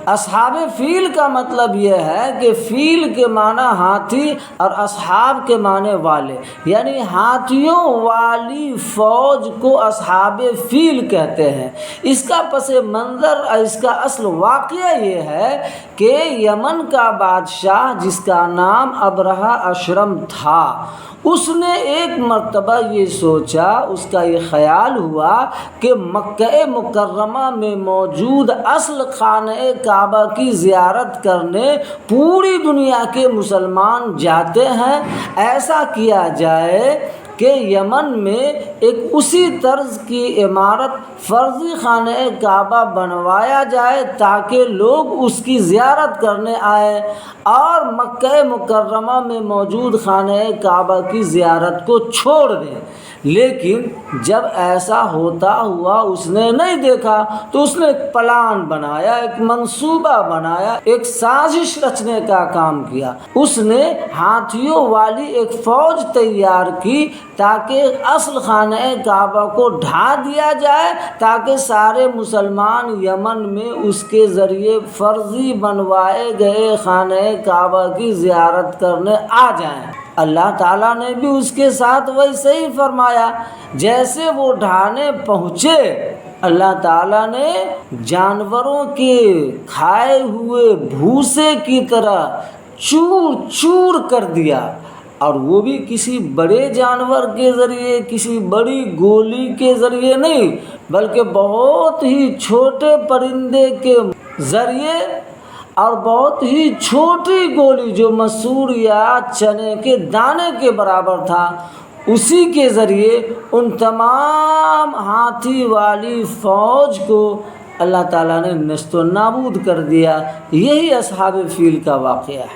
اصحاب فیل کا مطلب یہ ہے کہ فیل کے معنی ہاتھی اور اصحاب کے معنی والے، یعنی ہاتھیوں والی فوج کو اصحاب فیل کہتے ہیں۔ اس کا پس منظر اور اس کا اصل واقعہ یہ ہے کہ یمن کا بادشاہ جس کا نام ابرہہ اشرم تھا، اس نے ایک مرتبہ یہ سوچا، اس کا یہ خیال ہوا کہ مکہ مکرمہ میں موجود اصل خانہ کعبہ کی زیارت کرنے پوری دنیا کے مسلمان جاتے ہیں، ایسا کیا جائے کہ یمن میں ایک اسی طرز کی عمارت فرضی خانہ کعبہ بنوایا جائے تاکہ لوگ اس کی زیارت کرنے آئیں اور مکہ مکرمہ میں موجود خانہ کعبہ کی زیارت کو چھوڑ دیں۔ لیکن جب ایسا ہوتا ہوا اس نے نہیں دیکھا تو اس نے ایک پلان بنایا، ایک منصوبہ بنایا، ایک سازش رچنے کا کام کیا۔ اس نے ہاتھیوں والی ایک فوج تیار کی تاکہ اصل خانہ کعبہ کو ڈھا دیا جائے، تاکہ سارے مسلمان یمن میں اس کے ذریعے فرضی بنوائے گئے خانہ کعبہ کی زیارت کرنے آ جائیں۔ اللہ تعالیٰ نے بھی اس کے ساتھ ویسے ہی فرمایا۔ جیسے وہ ڈھانے پہنچے، اللہ تعالیٰ نے جانوروں کے کھائے ہوئے بھوسے کی طرح چور چور کر دیا، اور وہ بھی کسی بڑے جانور کے ذریعے، کسی بڑی گولی کے ذریعے نہیں، بلکہ بہت ہی چھوٹے پرندے کے ذریعے، اور بہت ہی چھوٹی گولی جو مسور یا چنے کے دانے کے برابر تھا، اسی کے ذریعے ان تمام ہاتھی والی فوج کو اللہ تعالیٰ نے نیست و نابود کر دیا۔ یہی اصحاب فیل کا واقعہ ہے۔